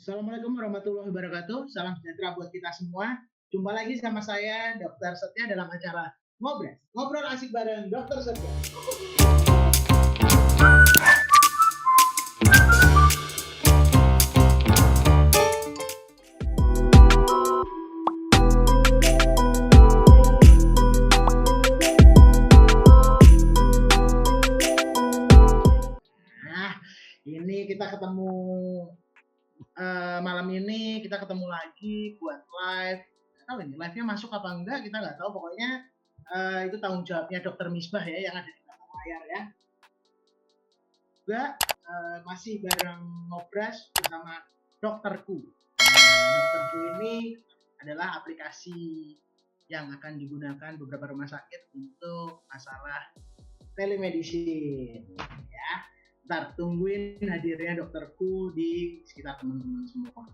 Assalamualaikum warahmatullahi wabarakatuh. Salam sejahtera buat kita semua. Jumpa lagi sama saya, Dr. Setia dalam acara Ngobrol. Ngobrol asik bareng Dr. Setia. Nah, ini kita ketemu malam ini kita ketemu lagi buat live. Nggak tahu ini live-nya masuk apa enggak, kita nggak tahu. Pokoknya itu tanggung jawabnya Dr. Misbah ya yang ada di belakang layar ya. Juga masih bareng Ngobras bersama dokterku. Dokterku ini adalah aplikasi yang akan digunakan beberapa rumah sakit untuk masalah telemedicine ya. Ntar tungguin hadirnya dokterku di sekitar teman-teman semua.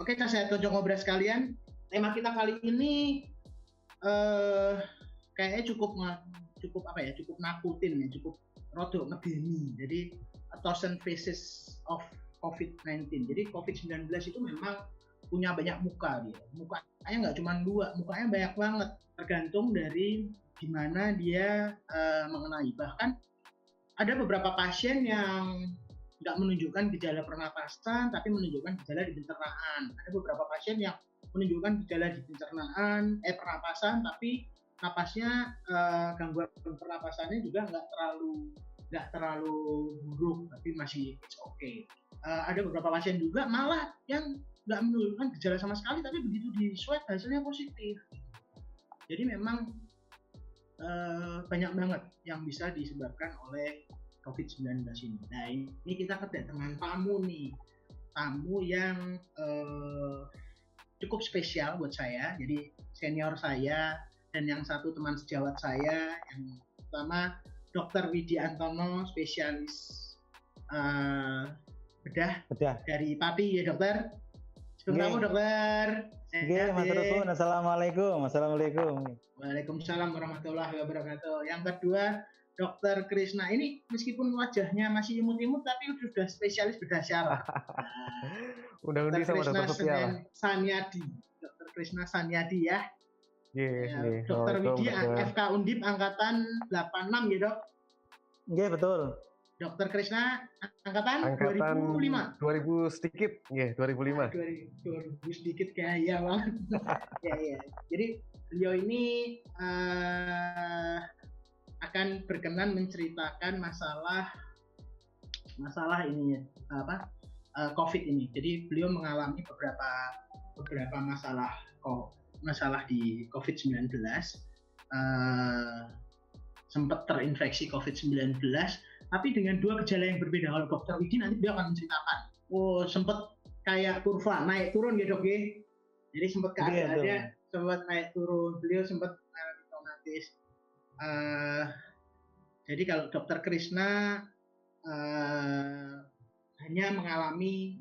Oke, saya tunjuk ngobrol sekalian. Tema kita kali ini kayaknya cukup nakutin ya, cukup rodok ngedeni. Jadi a thousand faces of COVID-19. Jadi COVID-19 itu memang punya banyak muka dia. Mukanya nggak cuma dua, mukanya banyak banget. Tergantung dari gimana dia mengenai. Bahkan ada beberapa pasien yang nggak menunjukkan gejala pernapasan, tapi menunjukkan gejala di pencernaan. Ada beberapa pasien yang menunjukkan gejala di pernapasan, tapi napasnya gangguan pernapasannya juga nggak terlalu buruk, tapi masih it's okay. Ada beberapa pasien juga malah yang nggak menunjukkan gejala sama sekali, tapi begitu di swab hasilnya positif. Jadi memang banyak banget yang bisa disebabkan oleh COVID-19 ini. Nah, ini kita kedatangan tamu yang cukup spesial buat saya. Jadi senior saya dan yang satu teman sejawat saya, yang pertama Dr. Widi Antono, spesialis bedah dari Pati ya dokter. Selamat dokter. Assalamualaikum. Waalaikumsalam warahmatullahi wabarakatuh. Yang kedua, Dr. Krishna. Ini meskipun wajahnya masih imut-imut, tapi sudah spesialis bedah syaraf. Udah sama Dr. Setia. Sanyadi. Dr. Krishna Sanyadi ya. Yeah. Dr. Widi FK Undip angkatan 86 ya, Dok? Iya, betul. Dr. Krishna angkatan 2005. 2000 sedikit, ya 2005. 2000 sedikit gaya banget. ya. Jadi beliau ini akan berkenan menceritakan masalah ini COVID ini. Jadi beliau mengalami beberapa masalah di COVID-19. Sempat terinfeksi COVID-19, tapi dengan dua gejala yang berbeda. Kalau Dr. Widi nanti beliau akan menceritakan. Sempat kayak kurva naik turun ya dok ya. Jadi sempat keadaannya sempat naik turun. Beliau sempat otomatis. Jadi kalau Dr. Krishna hanya mengalami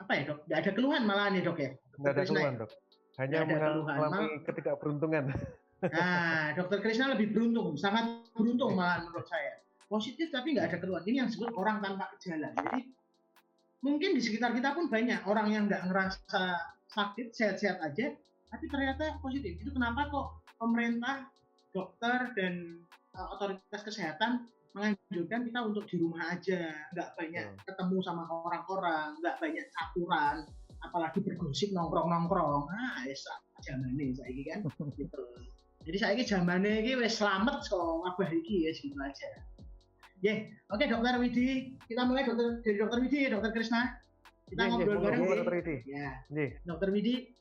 dok? Tidak ada keluhan malahan ya dok ya? Tidak ada keluhan dok. Hanya mengalami ketidakberuntungan. Nah, Dr. Krishna lebih beruntung, sangat beruntung malah menurut saya. Positif tapi nggak ada keluhan. Ini yang disebut orang tanpa gejala. Jadi mungkin di sekitar kita pun banyak orang yang nggak ngerasa sakit, sehat-sehat aja, tapi ternyata positif. Itu kenapa kok pemerintah, dokter, dan otoritas kesehatan menganjurkan kita untuk di rumah aja, nggak banyak ketemu sama orang-orang, nggak banyak caturan, apalagi bergosip nongkrong-nongkrong. Nah, zaman ini saya kan gitu. Jadi saya ini zamannya ini wes selamat kok wabah ini ya segitu aja. Oke Dokter Widi, kita mulai dari Dokter Widi ya Dokter Krishna. Kita ngobrol bareng Dokter Widi. Ya. Dokter Widi,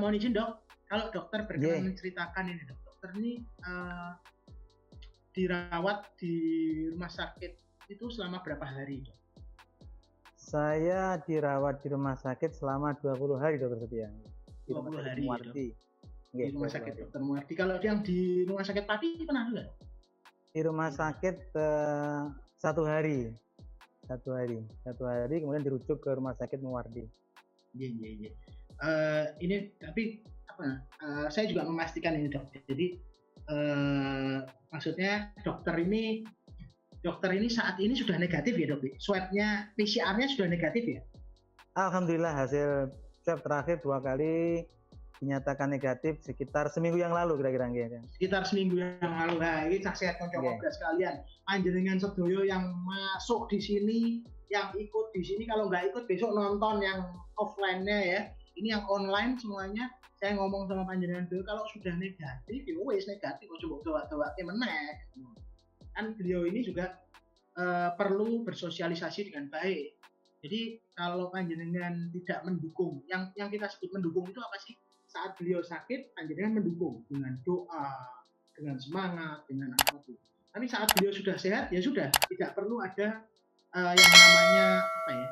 mohon izin dok, kalau dokter berkenan menceritakan ini dokter ini dirawat di rumah sakit itu selama berapa hari dok? Saya dirawat di rumah sakit selama 20 hari Dokter Setia. 20 hari Muardi. Di rumah sakit Dokter Muardi. Kalau yang di rumah sakit Pati pernah juga? Di rumah sakit 1 hari. 1 hari kemudian dirujuk ke rumah sakit Muardi. Iya. Ini tapi saya juga memastikan ini dok. Jadi maksudnya dokter ini saat ini sudah negatif ya dok? Swabnya, PCR-nya sudah negatif ya? Alhamdulillah hasil swab terakhir 2 kali dinyatakan negatif sekitar seminggu yang lalu kira-kira gitu. Sekitar seminggu yang lalu. Nah, ini saksikan konco-konco sekalian. Panjenengan sedoyo yang masuk di sini, yang ikut di sini, kalau nggak ikut besok nonton yang offline-nya ya. Ini yang online semuanya. Saya ngomong sama panjenengan dulu, kalau sudah negatif, ya wes negatif, kok coba meneh. Kan beliau ini juga perlu bersosialisasi dengan baik. Jadi kalau panjenengan tidak mendukung, yang kita sebut mendukung itu apa sih? Saat beliau sakit, panjenengan mendukung dengan doa, dengan semangat, dengan apapun. Tapi saat beliau sudah sehat, ya sudah, tidak perlu ada yang namanya apa ya,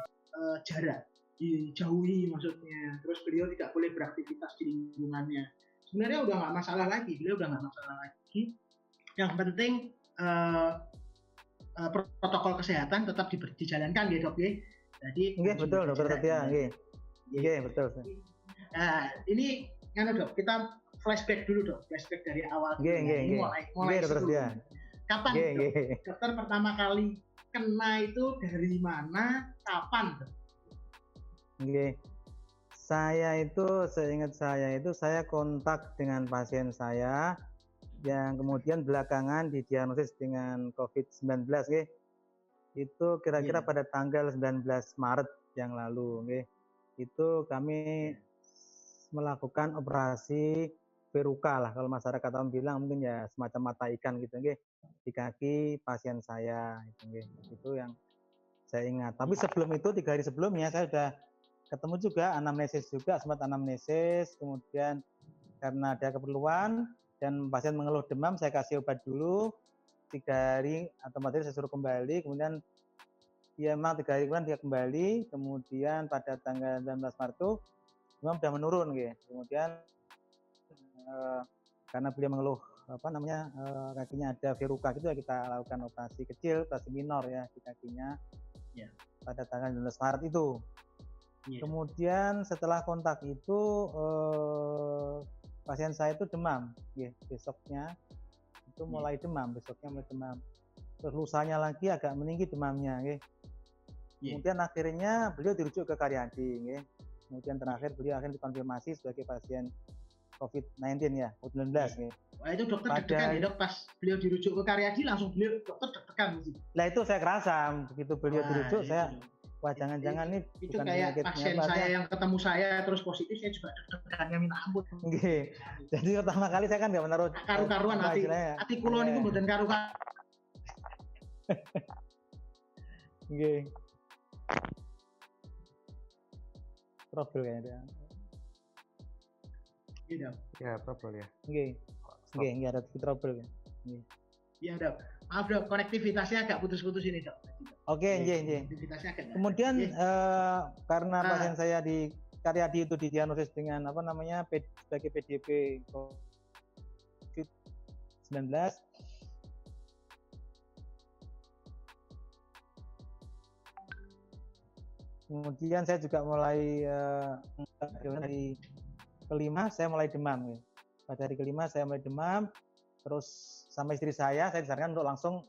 jarak, dijauhi maksudnya. Terus beliau tidak boleh beraktivitas di lingkungannya. Sebenarnya udah nggak masalah lagi, beliau udah nggak masalah lagi. Yang penting protokol kesehatan tetap dijalankan ya dok ya. Jadi betul dokter Setia, betul. Nah ini kan dok, kita flashback dulu dok, flashback dari awal. Ini mulai dokter Setia. Kapan dok, dokter pertama kali kena itu dari mana, kapan dok? Saya itu, seingat saya kontak dengan pasien saya yang kemudian belakangan didiagnosis dengan COVID-19 itu kira-kira pada tanggal 19 Maret yang lalu itu kami melakukan operasi peruka lah, kalau masyarakat orang bilang mungkin ya semacam mata ikan gitu di kaki pasien saya itu yang saya ingat. Tapi sebelum itu 3 hari sebelumnya saya sudah ketemu juga, sempat anamnesis, kemudian karena ada keperluan dan pasien mengeluh demam, saya kasih obat dulu 3 hari, atau 4 hari saya suruh kembali, kemudian dia memang 3 hari kemudian dia kembali, kemudian pada tanggal 19 Maret itu demam sudah menurun kemudian karena beliau mengeluh kakinya ada verruca gitu ya, kita lakukan operasi kecil, operasi minor ya di kakinya pada tanggal 19 Maret itu. Kemudian setelah kontak itu pasien saya itu demam, besoknya itu mulai demam, terus lusanya lagi agak meninggi demamnya, kemudian akhirnya beliau dirujuk ke Karyadi, kemudian terakhir beliau akhirnya dikonfirmasi sebagai pasien COVID-19 ya, COVID-19. Wah itu dokter deg-degan ya dok, pas beliau dirujuk ke Karyadi langsung beliau dokter deg-degan gitu. Nah itu saya kerasa begitu beliau dirujuk saya. Wah jangan-jangan nih itu kayak pasien saya yang ketemu saya terus positif, saya juga deg-degannya minta ampun. Jadi pertama kali saya kan nggak menaruh karu-karuan, hati kulon itu bukan karu-karuan. Trouble kayaknya. Ya trouble ya. Ada trouble ya. Iya dok. Maaf dok, konektivitasnya agak putus-putus ini dok. Oke. Kemudian karena pasien saya di Karyadi itu didiagnosis dengan sebagai PDP COVID-19. Kemudian saya juga mulai hari kelima saya mulai demam. Pada hari kelima saya mulai demam, terus sama istri saya disarankan untuk langsung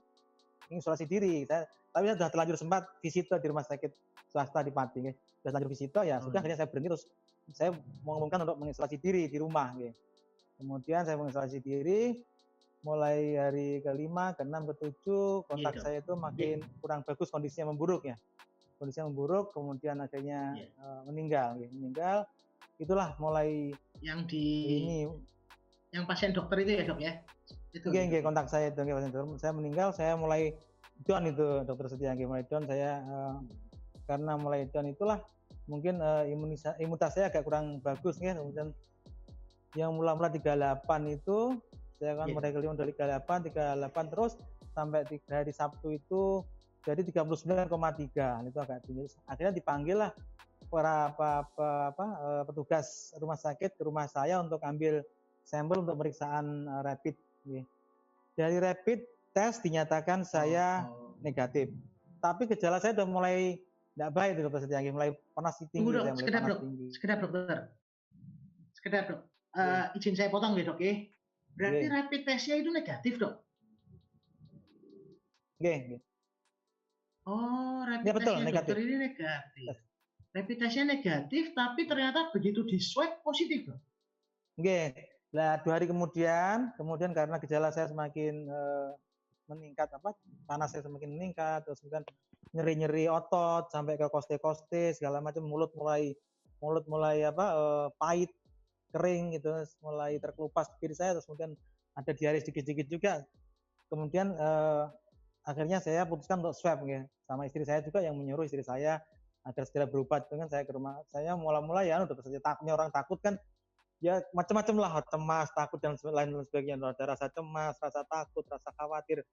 isolasi diri. Tapi saya sudah terlanjur sempat visita di rumah sakit swasta di Pati. Sudah terlanjur visita ya, sudah akhirnya saya berhenti, terus saya mengumumkan untuk mengisolasi diri di rumah. Kemudian saya mengisolasi diri, mulai hari ke-5, ke-6, ke-7 kontak saya itu makin kurang bagus, kondisinya memburuk ya. Kondisinya memburuk, kemudian akhirnya meninggal. Itulah mulai yang yang pasien dokter itu ya dok ya. Itu kontak saya itu pasien dokter. Saya meninggal, saya mulai down itu dokter Setia, mulai down saya karena mulai down itulah mungkin imunitas saya agak kurang bagus kemudian yang mula-mula 38 itu saya kan mulai kelima dari 38 terus sampai 3 hari Sabtu itu jadi 39,3, itu agak tinggi. Akhirnya dipanggil lah para petugas rumah sakit ke rumah saya untuk ambil sampel untuk pemeriksaan rapid. Dari rapid tes dinyatakan saya negatif. Tapi gejala saya sudah mulai tidak baik itu dokter Setia, mulai panas tinggi. Sekedar dok. Izin saya potong ya dok ya. Berarti rapid testnya itu negatif dok? Oh, rapid testnya negatif. Dokter ini negatif. rapid testnya negatif, tapi ternyata begitu di swab positif dok. Oke, nah 2 hari kemudian karena gejala saya semakin meningkat, panasnya semakin meningkat, terus kemudian nyeri-nyeri otot sampai ke koste-koste segala macam, mulut mulai pahit, kering gitu, mulai terkelupas bibir saya, terus kemudian ada diare sedikit-sedikit juga. Kemudian akhirnya saya putuskan untuk swab ya, sama istri saya juga yang menyuruh istri saya agar segera berobat. Dengan saya ke rumah, saya mula-mula ya udah saja takutnya, orang takut kan ya macam-macam lah, cemas, takut dan lain sebagainya. Ada rasa cemas, rasa takut, rasa khawatir.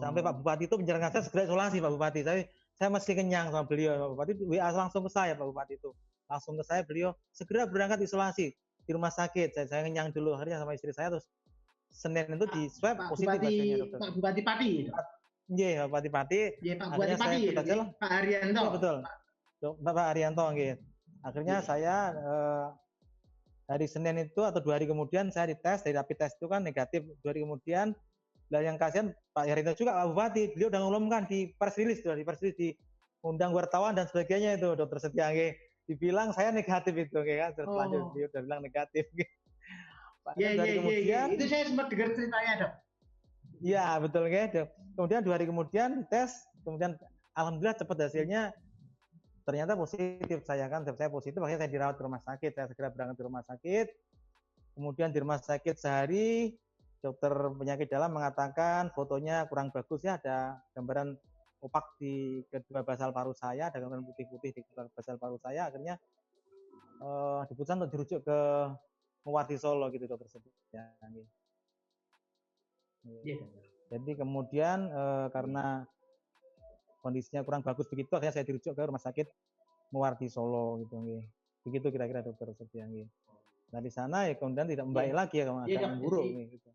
Sampai Pak Bupati itu menyarankan saya segera isolasi, Pak Bupati. Saya masih kenyang sama beliau. Pak Bupati WA langsung ke saya, Pak Bupati itu. Langsung ke saya, beliau segera berangkat isolasi di rumah sakit. Saya kenyang dulu, akhirnya sama istri saya, terus Senin itu di swab positif hasilnya, dokter. Pak Bupati Pati. Iya, Pak Bupati Pati. Iya, Pak Bupati Pati. Pak Haryanto. Ya, betul. Pak Haryanto, gitu. Akhirnya saya hari Senin itu atau 2 hari kemudian saya dites, dari rapid test itu kan negatif. 2 hari kemudian, yang kasihan Pak Haryanto juga, Pak Bupati, beliau udah ngumumkan di press release, di undang wartawan dan sebagainya itu, Dokter Setia, dibilang saya negatif itu, kan, terlanjur beliau udah bilang negatif. Iya. Itu saya sempat dengar ceritanya, dok. Iya, betul, Dok. Kemudian 2 hari kemudian tes, kemudian alhamdulillah cepat hasilnya, ternyata positif. Saya positif, akhirnya saya dirawat di rumah sakit. Saya segera berangkat di rumah sakit. Kemudian di rumah sakit sehari, dokter penyakit dalam mengatakan fotonya kurang bagus ya, ada gambaran opak di kedua basal paru saya, ada gambaran putih-putih di kedua basal paru saya. Akhirnya diputuskan untuk dirujuk ke Muwardi Solo gitu, dokter tersebut. Ya, jadi kemudian karena kondisinya kurang bagus begitu, akhirnya saya dirujuk ke rumah sakit Muwardi Solo gitu, begitu kira-kira, dokter Setia. Nah di sana ya kemudian tidak membaik lagi ya, agak memburuk gitu.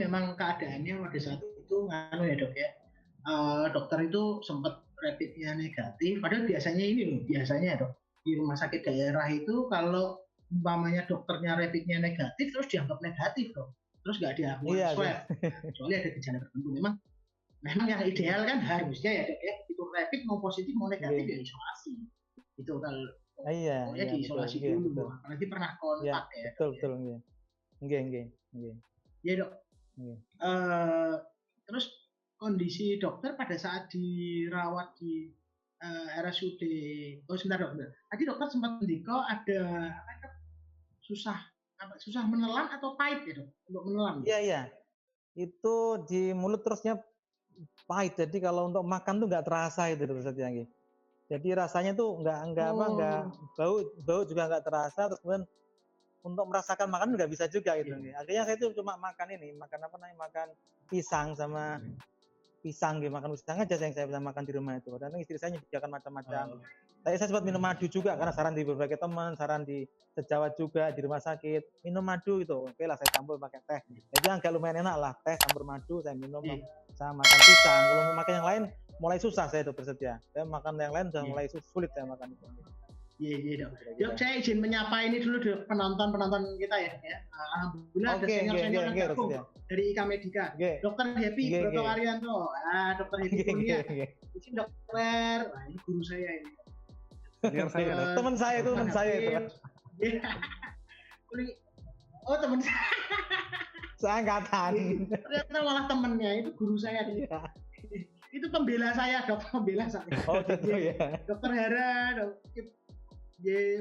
Memang keadaannya pada saat itu nganu ya dok ya, dokter itu sempat rapidnya negatif, padahal biasanya dok di rumah sakit daerah itu kalau umpamanya dokternya rapidnya negatif terus dianggap negatif dok, terus nggak diakui swab, kecuali ada gejala tertentu. Memang yang ideal kan harusnya ya dok ya, itu rapid mau positif mau negatif ya isolasi. Itu kalau diisolasi dulu, apalagi pernah kontak ya. Betul. Iya. Iya dok. Terus kondisi dokter pada saat dirawat di RSUD, sebentar dok. Tadi dokter sempat mendiko ada susah menelan atau pahit ya dok untuk menelan? Iya. Itu di mulut terusnya pahit. Jadi kalau untuk makan tuh nggak terasa itu, dokter Setia. Jadi rasanya tuh nggak bau juga nggak terasa. Terus kemudian untuk merasakan makan nggak bisa juga gitu. Akhirnya saya tuh cuma makan pisang sama pisang, makan pisang aja yang saya bisa makan di rumah itu. Karena istri saya menyediakan macam-macam. Saya sempat minum madu juga karena saran di berbagai teman, saran di sejawat juga di rumah sakit, minum madu itu. Oke lah, saya campur pakai teh. Jadi agak lumayan enak lah, teh campur madu saya minum, saya makan pisang. Kalau mau makan yang lain mulai susah saya, dokter Setia. Saya makan yang lain sudah mulai sulit saya makan itu. Iya dok. Dok, saya izin menyapa ini dulu dok, penonton kita ya. Alhamdulillah ada senior gabung dari Ika Medika. Dokter Happy Broto Arianto. Dokter Happy Kurnia. Izin dokter. Nah, ini guru saya ini. Teman saya itu. Oh teman saya. Seangkatan. Ternyata malah temennya itu guru saya. Itu pembela saya, dok, pembela saya. Oh gitu ya. Dokter Hera,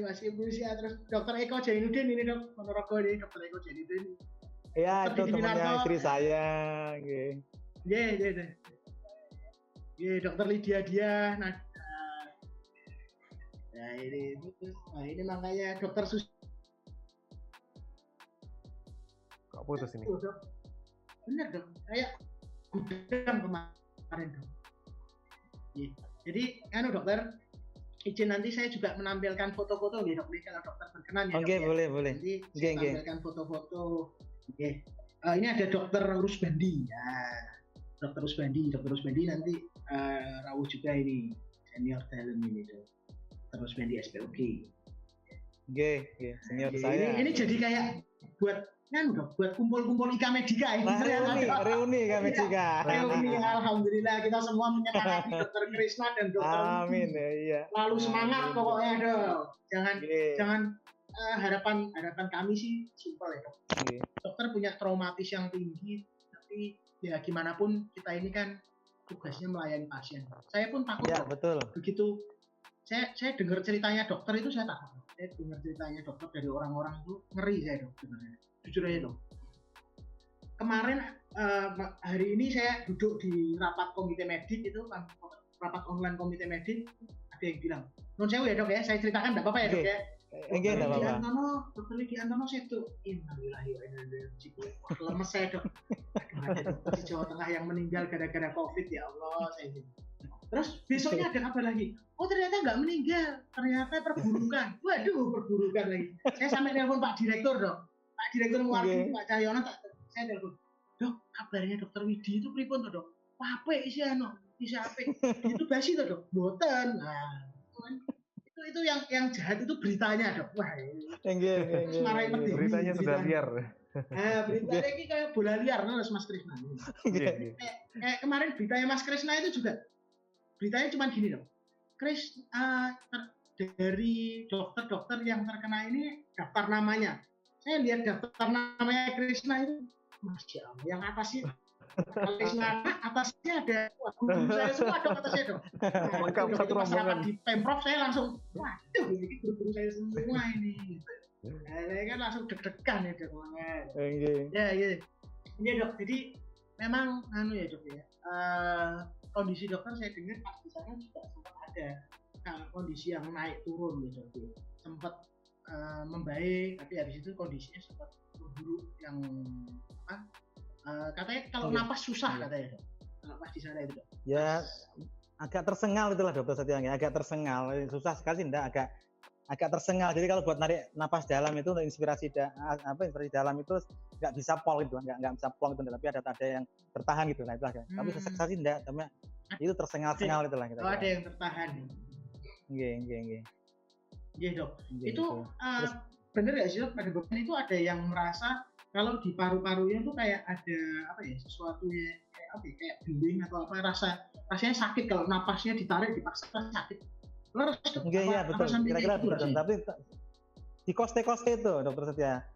masih berusia. Terus Dokter Eko Jainuddin ini dok, Ponorogo ini, Dokter Eko Jainuddin. Ya, itu temannya istri saya. Iya, Dokter Lydia dia. Nah ini makanya Dokter Sus. Kok putus ini? Bener dok, saya gudang kemarin dok. Jadi dokter, izin nanti saya juga menampilkan foto-foto dok, kalau dokter berkenan ya. Oke, boleh. Nanti saya tampilkan foto-foto. Ini ada Dokter Rusbandi ya. Dokter Rusbandi nanti rawuh juga ini, senior dalam ini dok. Dokter Rusbandi SPOG. Senior Ini saya. jadi kayak buat buat kumpul-kumpul Ika Medika ini. Nah, reuni kami juga. Reuni, alhamdulillah kita semua menyemangati Dokter Krisna dan Dokter Amin Widi. ya, iya. Lalu semangat pokoknya dong. Oke. Jangan harapan kami sih simpel ya dok. Oke. Dokter punya traumatis yang tinggi, tapi ya gimana pun kita ini kan tugasnya melayani pasien. Saya pun takut Ya, dok. betul. Begitu saya dengar ceritanya dokter itu saya takut. Saya dengar ceritanya dokter dari orang-orang itu ngeri saya dok sebenarnya. Jujur aja dok. Kemarin hari ini saya duduk di rapat komite medik itu, rapat online komite medik, ada yang bilang, non sewu ya dok ya, saya ceritakan enggak apa-apa ya dok ya. Enggak apa-apa. Dokter Widi Antono setu, innalillahi wa inna ilaihi raji'un. Lemes saya dok. Ada dokter di Jawa Tengah yang meninggal gara-gara COVID, ya Allah saya gitu. Terus besoknya ada kabar lagi, oh ternyata nggak meninggal, ternyata perburukan. Waduh, perburukan lagi. Saya sampai telepon Pak Direktur dok. Pak Direktur Muardi, Pak Cahyono, saya telepon, dok kabarnya Dokter Widi itu pripun tuh dok? Pape isi ape? Itu basi tuh dok, boten. Nah, itu yang jahat itu beritanya dok. Wah, terus marahin medeni. Beritanya sudah liar. Beritanya ini kayak bola liar Mas Krisna. Kayak kemarin beritanya Mas Krisna itu juga beritanya cuma gini dok. Dari dokter-dokter yang terkena ini daftar namanya. Saya lihat daftar namanya Krisna itu, Masya Allah, yang atasnya Krisna, atasnya ada guru saya semua dok, atasnya dok. Lengkap satu rombongan. Di Pemprov saya langsung, waduh ini guru saya semua ini. Saya kan langsung deg-degan ya dok. Ya gitu. Iya dok, jadi memang ya dok ya. Kondisi dokter saya dengar pas di sana juga sempat ada kondisi yang naik turun gitu, sempat membaik, tapi habis itu kondisinya sempat buruk yang katanya kalau napas susah katanya dok, kalau pas di sana itu dok. Ya agak tersengal itulah dokter Setia, agak tersengal, susah sekali sih, agak tersengal. Jadi kalau buat narik napas dalam itu untuk inspirasi dalam itu nggak bisa pol gitu, nggak bisa plong itu, tapi ada yang tertahan gitu lah itu agak. Tapi susah sekali enggak, tapi itu tersengal-sengal itulah kita. Oh, ada yang tertahan. Nggih. Iya dok. Itu bener nggak sih dok? Pada beban itu ada yang merasa kalau di paru-parunya tuh kayak ada sesuatu ya kayak beling atau rasanya sakit kalau napasnya ditarik dipaksa sakit. Iya betul. Kira-kira betul. Tapi di koste-koste itu dokter Setia.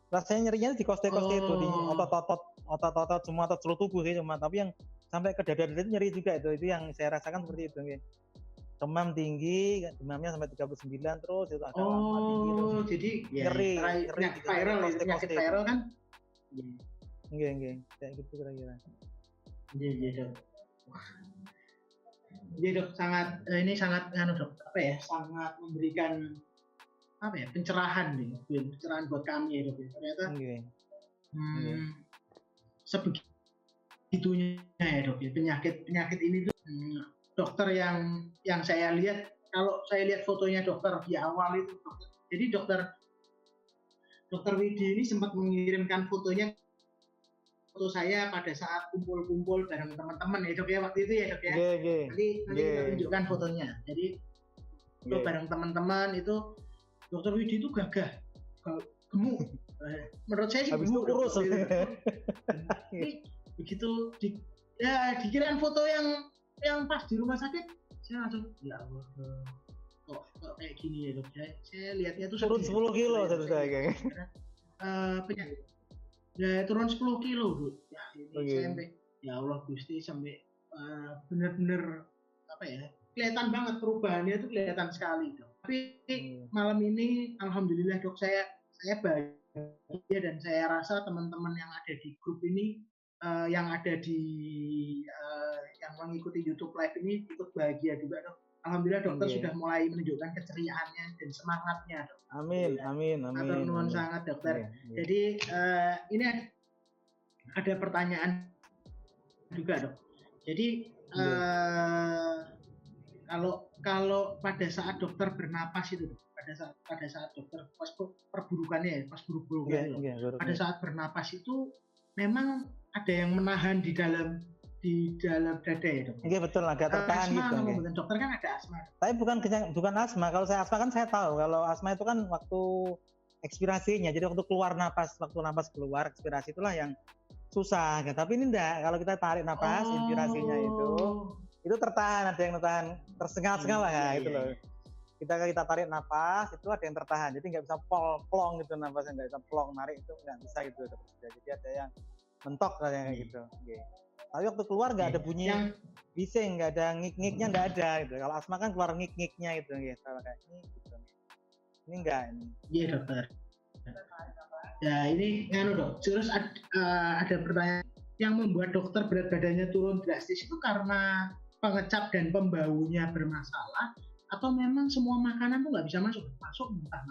Rasanya nyerinya di koste-koste itu, di otot semua otot seluruh tubuh sih cuma, tapi yang sampai ke dada itu nyeri juga itu yang saya rasakan seperti itu. Demam tinggi, demamnya sampai 39 terus itu agak lama tinggi terus. Jadi nyeri penyakit viral kan? Nggih, kayak gitu kira-kira. Iya dok. Iya dok, sangat dok, sangat memberikan pencerahan buat kami ya dok. Ternyata sebegitunya ya dok ya, penyakit ini tuh dokter yang saya lihat, kalau saya lihat fotonya dokter di awal itu dokter, jadi dokter Widi ini sempat mengirimkan foto saya pada saat kumpul-kumpul bareng teman-teman ya dok ya, waktu itu ya dok ya. Nanti kita tunjukkan fotonya. Jadi itu bareng teman-teman itu dokter Widi itu gagah, gemuk. Menurut saya sih gemuk. Kurus. Ini begitu dikirain foto yang pas di rumah sakit, saya langsung ya Allah, kok kayak gini ya dok. Saya lihatnya tuh turun 10 kilo terus kayak penyakit. Ya turun 10 kilo dok. Ya ini sampai ya Allah Gusti, sampai benar-benar kelihatan banget perubahannya itu, kelihatan sekali dok. Tapi malam ini alhamdulillah dok, saya bahagia dan saya rasa teman-teman yang ada di grup ini, yang ada di yang mengikuti YouTube Live ini ikut bahagia juga dok. Alhamdulillah dokter sudah mulai menunjukkan keceriaannya dan semangatnya dok. Amin. Matur nuwun sangat dokter. Jadi ini ada pertanyaan juga dok. Jadi kalau pada saat dokter bernapas itu dok, pada saat dokter pas perburukannya pada saat bernapas itu memang ada yang menahan di di dalam dada ya dok. Iya betul, agak tertahan Asma gitu. apa Nggih. bukan dokter kan ada asma. Tapi bukan asma. Kalau saya asma kan saya tahu. Kalau asma itu kan waktu ekspirasinya. Jadi waktu keluar napas, waktu napas keluar ekspirasi itulah yang susah. Gitu. Tapi ini enggak. Kalau kita tarik napas, inspirasinya itu tertahan. Ada yang tertahan, tersengal-sengal lah ya, itu loh. Kita tarik napas, itu ada yang tertahan. Jadi nggak bisa plong gitu napasnya, nggak bisa plong narik itu nggak bisa gitu. Jadi ada yang mentok kayak gitu. Okay. Tapi waktu keluar nggak ada bunyi bising, nggak ada ngik-ngiknya, nggak ada gitu. Kalau asma kan keluar ngik-ngiknya gitu, gitu. Kayak ini gitu. Ini enggak ini. Iya dokter. Ya ini dok. Terus ada pertanyaan yang membuat dokter berat badannya turun drastis itu karena pengecap dan pembaunya bermasalah atau memang semua makanan tuh nggak bisa masuk muntah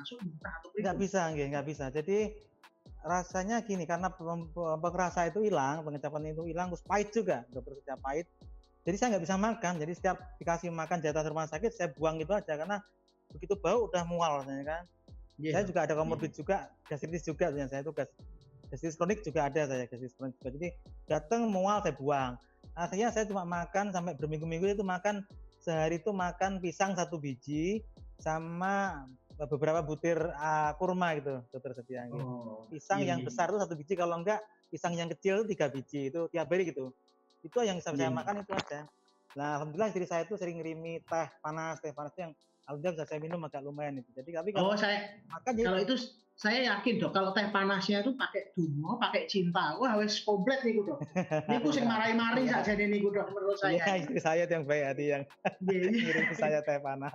atau nggak bisa. Jadi rasanya gini, karena pengerasa itu hilang, pengecapan itu hilang, terus pahit juga, dokter sudah pahit. Jadi saya nggak bisa makan. Jadi setiap dikasih makan jatah rumah sakit saya buang gitu aja karena begitu bau udah mual rasanya kan. Saya juga ada komorbid juga, gastritis juga sebenarnya. Saya itu gastritis kronik juga ada saya, gastritis kronik juga. Jadi datang mual saya buang. Akhirnya saya cuma makan sampai berminggu-minggu itu makan sehari itu makan pisang 1 biji sama beberapa butir kurma gitu, dokter Setia. Pisang yang besar itu 1 biji, kalau enggak pisang yang kecil 3 biji itu tiap hari gitu. Itu yang bisa saya makan itu aja. Nah, alhamdulillah istri saya itu sering ngirimi teh panas yang alhamdulillah bisa saya minum agak lumayan itu. Jadi tapi kalau saya makan kalau itu saya yakin dok, kalau teh panasnya itu pakai Dungo, pakai Cinta, wah wes komplit nih dok. Niku sing mari-mari saja nih niku dok menurut saya. Iya, istri saya yang baik hati yang ngirim saya teh panas.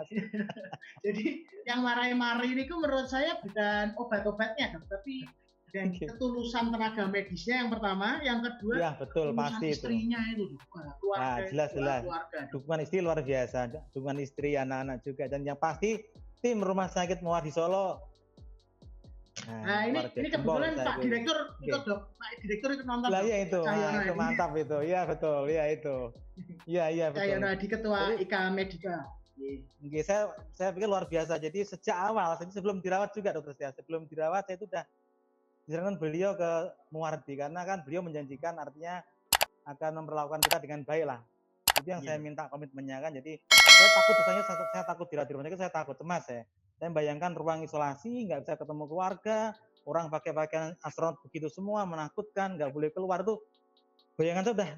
Jadi yang mari-mari niku menurut saya bukan obat-obatnya dok, tapi dan ketulusan tenaga medisnya yang pertama, yang kedua ya betul pasti istrinya itu keluarga, jelas dukungan istri luar biasa, dukungan istri, anak-anak juga, dan yang pasti tim rumah sakit Muar di Solo. Nah ini kebetulan Pak Direktur itu dok, Pak Direktur itu nonton. Lah ya itu mantap itu, ya betul, ya itu, iya betul. Kayak di ketua IKA Medika. Oke, saya pikir luar biasa. Jadi sejak awal, sebelum dirawat juga dokter Setia, sebelum dirawat saya itu udah disarankan beliau ke Muardi karena kan beliau menjanjikan artinya akan memperlakukan kita dengan baik lah. Itu yang saya minta komitmennya kan. Jadi saya takut, saya takut dirawat di rumah sakit, saya takut, cemas saya. Saya bayangkan ruang isolasi, nggak bisa ketemu keluarga, orang pakai pakaian astronot begitu semua, menakutkan, nggak boleh keluar tuh. Bayangan saya udah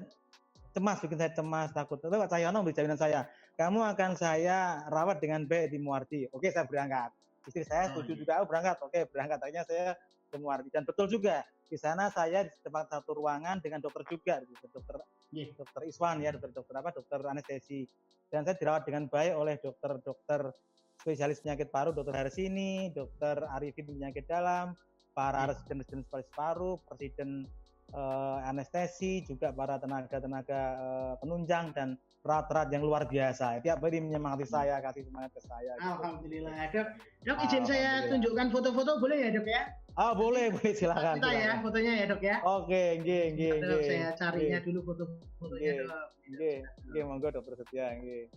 cemas, bikin saya cemas, takut. Tapi Pak Cahyono beri jaminan saya, kamu akan saya rawat dengan baik di Muardi. Oke, saya berangkat. Istri saya setuju juga, berangkat. Oke, berangkat. Akhirnya saya ke Muardi, dan betul juga di sana saya di tempat satu ruangan dengan dokter juga, dokter Iswan ya, dokter anestesi, dan saya dirawat dengan baik oleh dokter spesialis penyakit paru, dokter Harsini, dokter Arifin penyakit dalam, para residen spesialis paru, presiden anestesi, juga para tenaga penunjang dan perawat yang luar biasa. Tiap hari menyemangati saya, kasih semangat ke saya. Alhamdulillah. Dok, izin saya tunjukkan foto-foto boleh ya dok ya? Oh boleh silakan. Kita ya fotonya ya dok ya. Oke, nggih. Saya carinya dulu foto-fotonya dok. Nggih, monggo dokter Setia, nggih.